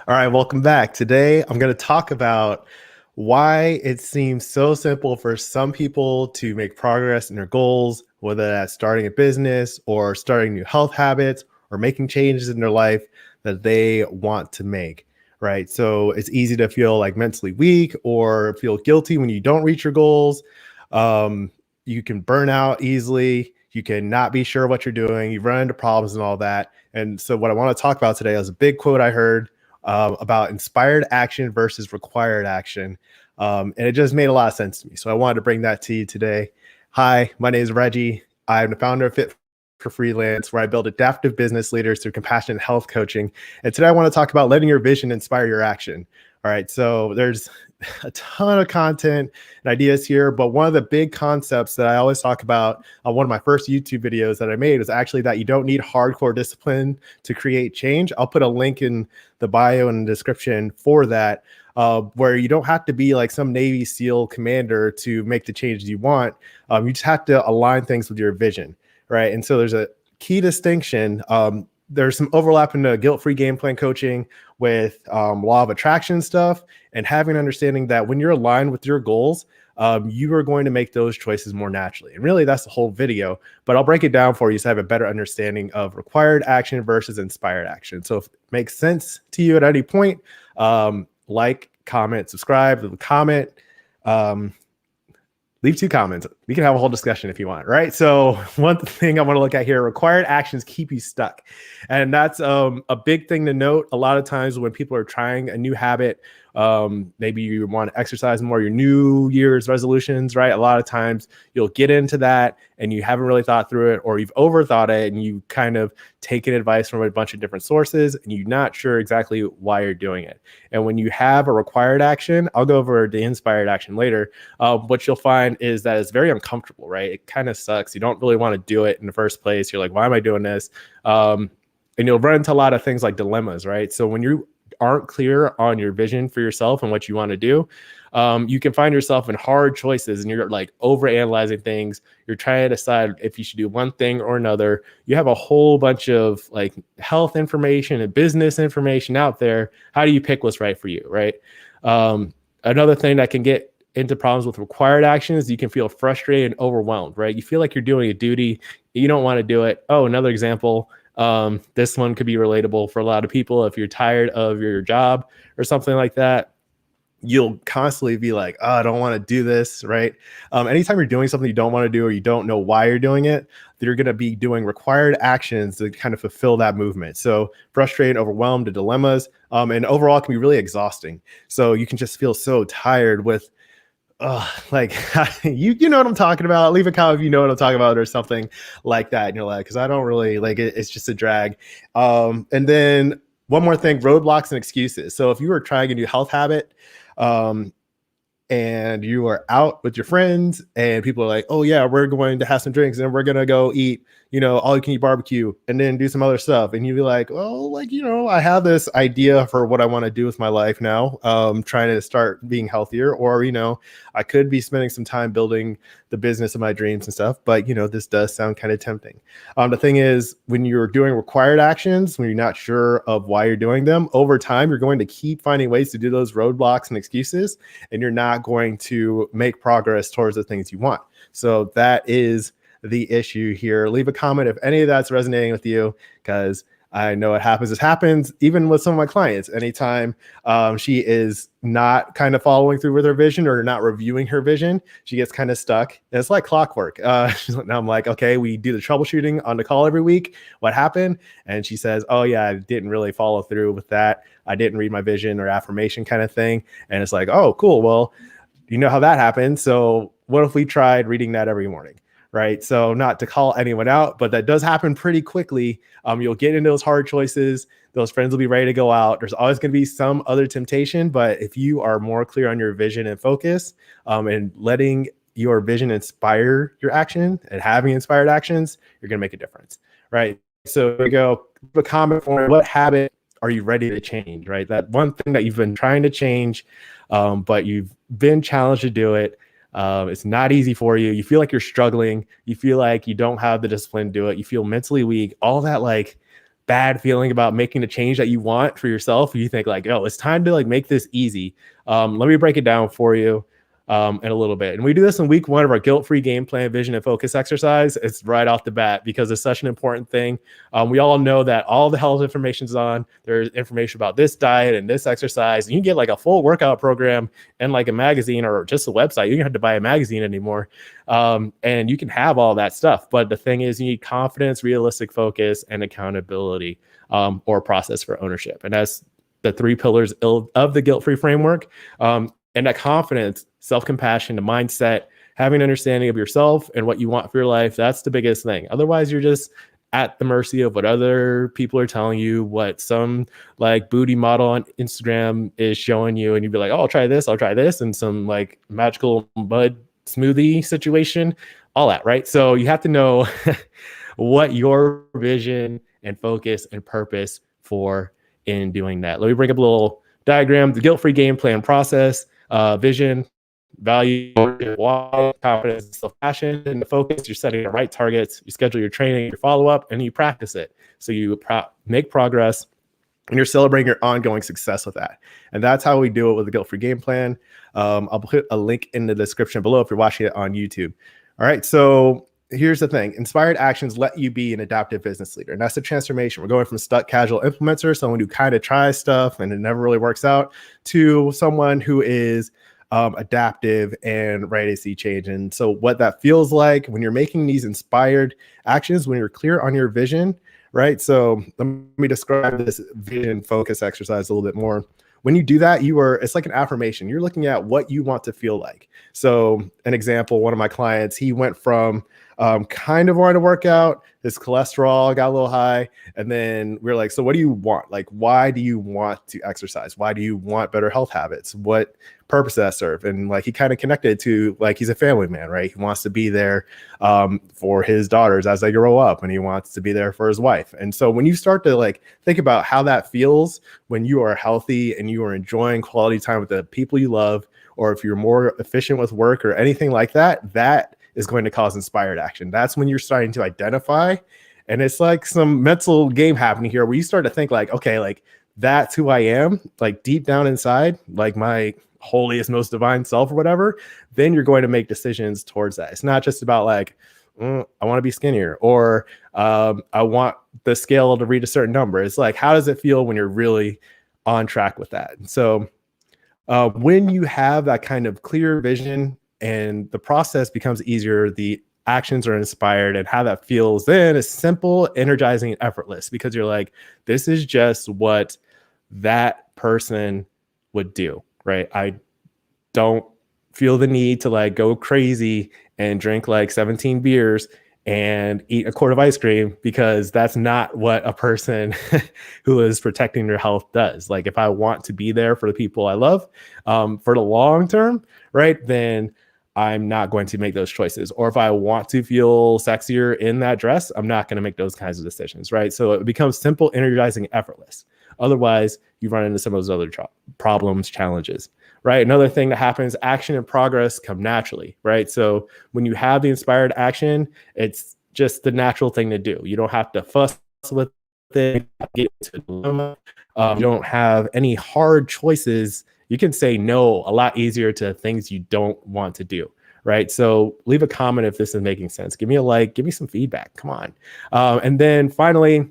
All right, welcome back. Today, I'm going to talk about why it seems so simple for some people to make progress in their goals, whether that's starting a business or starting new health habits or making changes in their life that they want to make, right? So it's easy to feel like mentally weak or feel guilty when you don't reach your goals. Um, you can burn out easily. You can not be sure what you're doing. You run into problems and all that. And so, what I want to talk about today is a big quote I heard about inspired action versus required action. And it just made a lot of sense to me. So I wanted to bring that to you today. Hi, my name is Reggie. I'm the founder of Fit for Freelance, where I build adaptive business leaders through compassionate health coaching. And today I want to talk about letting your vision inspire your action. All right. So there's a ton of content and ideas here, but one of the big concepts that I always talk about on one of my first YouTube videos that I made was actually that you don't need hardcore discipline to create change. I'll put a link in the bio and the description for that, where you don't have to be like some Navy SEAL commander to make the changes you want. You just have to align things with your vision, right? And so there's a key distinction. There's some overlap in the guilt-free game plan coaching with law of attraction stuff, and having an understanding that when you're aligned with your goals, you are going to make those choices more naturally. And really, that's the whole video, but I'll break it down for you so I have a better understanding of required action versus inspired action. So if it makes sense to you at any point, like, comment, subscribe, leave a comment. Leave 2 comments. We can have a whole discussion if you want, right? So one thing I want to look at here, required actions keep you stuck. And that's a big thing to note. A lot of times when people are trying a new habit, maybe you want to exercise more, your New Year's resolutions, right? A lot of times you'll get into that and you haven't really thought through it, or you've overthought it and you kind of taken advice from a bunch of different sources and you're not sure exactly why you're doing it. And when you have a required action, I'll go over the inspired action later. What you'll find is that it's very uncomfortable, right? It kind of sucks. You don't really want to do it in the first place. You're like, why am I doing this? And you'll run into a lot of things like dilemmas, right? So when you aren't clear on your vision for yourself and what you want to do, you can find yourself in hard choices and you're like overanalyzing things. You're trying to decide if you should do one thing or another. You have a whole bunch of like health information and business information out there. How do you pick what's right for you, right? Another thing that can get into problems with required actions, you can feel frustrated and overwhelmed, right? You feel like you're doing a duty, you don't want to do it. Oh, another example. This one could be relatable for a lot of people. If you're tired of your job or something like that, you'll constantly be like, oh, I don't want to do this, right? Anytime you're doing something you don't want to do or you don't know why you're doing it, you're going to be doing required actions to kind of fulfill that movement. So frustrated, overwhelmed, the dilemmas, and overall it can be really exhausting. So you can just feel so tired with like you know what I'm talking about. Leave a comment if you know what I'm talking about or something like that. And you're like, because I don't really like it. It's just a drag. And then one more thing, roadblocks and excuses. So if you were trying a new health habit, and you are out with your friends and people are like, oh yeah, we're going to have some drinks and we're going to go eat, all you can eat barbecue and then do some other stuff. And you'd be like, well, like, I have this idea for what I want to do with my life now. Trying to start being healthier, or, I could be spending some time building the business of my dreams and stuff. But, this does sound kind of tempting. The thing is, when you're doing required actions, when you're not sure of why you're doing them, over time, you're going to keep finding ways to do those roadblocks and excuses, and you're not going to make progress towards the things you want. So that is the issue here. Leave a comment if any of that's resonating with you, because I know it happens. This happens even with some of my clients. Anytime she is not kind of following through with her vision or not reviewing her vision, she gets kind of stuck. And it's like clockwork. Now I'm like, okay, we do the troubleshooting on the call every week. What happened? And she says, oh yeah, I didn't really follow through with that. I didn't read my vision or affirmation kind of thing. And it's like, oh, cool. Well, you know how that happened. So what if we tried reading that every morning? Right. So not to call anyone out, but that does happen pretty quickly. You'll get into those hard choices. Those friends will be ready to go out. There's always going to be some other temptation. But if you are more clear on your vision and focus, and letting your vision inspire your action and having inspired actions, you're going to make a difference. Right. So we go, a comment for what habit are you ready to change? Right. That one thing that you've been trying to change, but you've been challenged to do it. It's not easy for you. You feel like you're struggling. You feel like you don't have the discipline to do it. You feel mentally weak. All that like bad feeling about making the change that you want for yourself, you think like, oh, it's time to like make this easy. Let me break it down for you in a little bit. And we do this in week 1 of our guilt-free game plan, vision, and focus exercise. It's right off the bat because it's such an important thing. We all know that all the health information is on. There's information about this diet and this exercise. And you can get like a full workout program and like a magazine or just a website. You don't have to buy a magazine anymore. And you can have all that stuff. But the thing is, you need confidence, realistic focus, and accountability, or process for ownership. And that's the 3 pillars of the guilt-free framework. And that confidence, self-compassion, the mindset, having an understanding of yourself and what you want for your life, that's the biggest thing. Otherwise, you're just at the mercy of what other people are telling you, what some like booty model on Instagram is showing you. And you'd be like, oh, I'll try this, and some like magical mud smoothie situation, all that, right? So you have to know what your vision and focus and purpose for in doing that. Let me bring up a little diagram. The guilt-free game plan process. Vision, value, why, confidence, self-passion, and the focus. You're setting the right targets. You schedule your training, your follow-up, and you practice it. So you make progress, and you're celebrating your ongoing success with that. And that's how we do it with the guilt-free game plan. I'll put a link in the description below if you're watching it on YouTube. All right, so here's the thing. Inspired actions let you be an adaptive business leader. And that's the transformation. We're going from stuck casual implementer, someone who kind of tries stuff and it never really works out, to someone who is adaptive and ready to see change. And so what that feels like when you're making these inspired actions, when you're clear on your vision, right? So let me describe this vision focus exercise a little bit more. When you do that, it's like an affirmation. You're looking at what you want to feel like. So an example, one of my clients, he went from kind of wanting to work out, his cholesterol got a little high. And then we're like, so what do you want? Like, why do you want to exercise? Why do you want better health habits? What purpose does that serve? And like, he kind of connected to like, he's a family man, right? He wants to be there for his daughters as they grow up, and he wants to be there for his wife. And so when you start to like think about how that feels when you are healthy and you are enjoying quality time with the people you love, or if you're more efficient with work or anything like that, that is going to cause inspired action. That's when you're starting to identify. And it's like some mental game happening here where you start to think like, okay, like that's who I am, like deep down inside, like my holiest, most divine self or whatever. Then you're going to make decisions towards that. It's not just about like, I want to be skinnier, or I want the scale to read a certain number. It's like, how does it feel when you're really on track with that? And so when you have that kind of clear vision and the process becomes easier, the actions are inspired, and how that feels then is simple, energizing, and effortless, because you're like, this is just what that person would do, right? I don't feel the need to like go crazy and drink like 17 beers and eat a quart of ice cream, because that's not what a person who is protecting their health does. Like, if I want to be there for the people I love for the long term, right, then I'm not going to make those choices. Or if I want to feel sexier in that dress, I'm not going to make those kinds of decisions, right? So it becomes simple, energizing, effortless. Otherwise, you run into some of those other problems, challenges, right? Another thing that happens, action and progress come naturally, right? So when you have the inspired action, it's just the natural thing to do. You don't have to fuss with it, get into a dilemma. You don't have any hard choices. You can say no a lot easier to things you don't want to do, right? So leave a comment if this is making sense. Give me a like, give me some feedback. Come on. And then finally,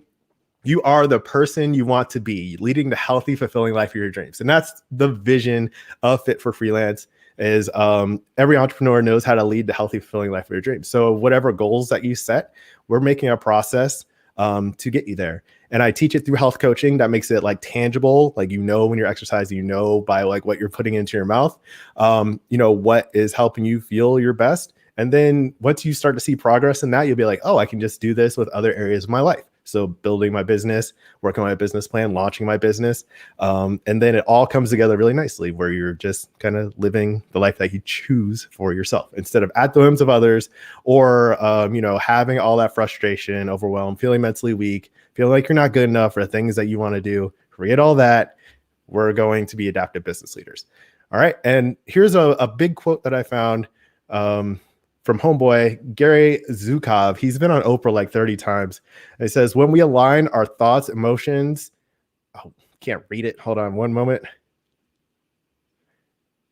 you are the person you want to be, leading the healthy, fulfilling life of your dreams. And that's the vision of Fit for Freelance. Is every entrepreneur knows how to lead the healthy, fulfilling life of your dreams. So whatever goals that you set, we're making a process to get you there. And I teach it through health coaching that makes it like tangible. Like, you know, when you're exercising, you know, by like what you're putting into your mouth, you know, what is helping you feel your best. And then once you start to see progress in that, you'll be like, oh, I can just do this with other areas of my life. So building my business, working on my business plan, launching my business. And then it all comes together really nicely, where you're just kind of living the life that you choose for yourself, instead of at the whims of others, or, you know, having all that frustration, overwhelm, feeling mentally weak, feeling like you're not good enough for the things that you want to do. Forget all that. We're going to be adaptive business leaders. All right. And here's a big quote that I found. from homeboy Gary Zukov. He's been on Oprah like 30 times. And it says, when we align our thoughts, emotions, oh, can't read it. Hold on one moment.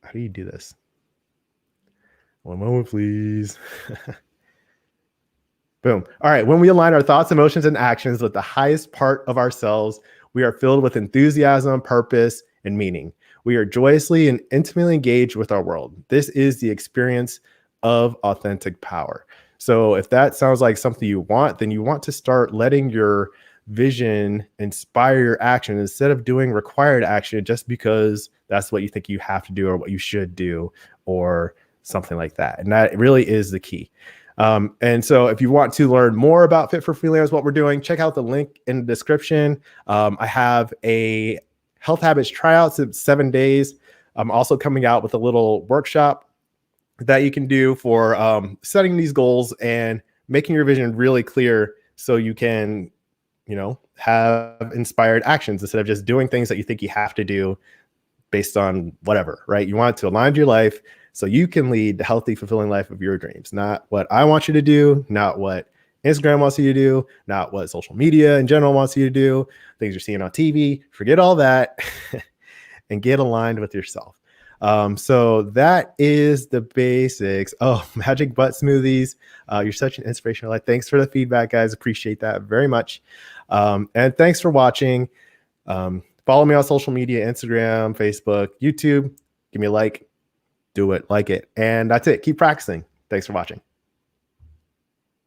How do you do this? One moment, please. Boom. All right. When we align our thoughts, emotions, and actions with the highest part of ourselves, we are filled with enthusiasm, purpose, and meaning. We are joyously and intimately engaged with our world. This is the experience of authentic power. So if that sounds like something you want, then you want to start letting your vision inspire your action instead of doing required action just because that's what you think you have to do or what you should do or something like that. And that really is the key. And so if you want to learn more about Fit for Freelance, what we're doing, check out the link in the description. I have a health habits tryouts in 7 days. I'm also coming out with a little workshop that you can do for setting these goals and making your vision really clear so you can, have inspired actions instead of just doing things that you think you have to do based on whatever, right? You want it to align to your life so you can lead the healthy, fulfilling life of your dreams, not what I want you to do, not what Instagram wants you to do, not what social media in general wants you to do, things you're seeing on TV. Forget all that and get aligned with yourself. So that is the basics. Oh, magic butt smoothies. You're such an inspirational life. Thanks for the feedback, guys. Appreciate that very much. And thanks for watching. Follow me on social media, Instagram, Facebook, YouTube. Give me a like, do it, like it. And that's it. Keep practicing. Thanks for watching.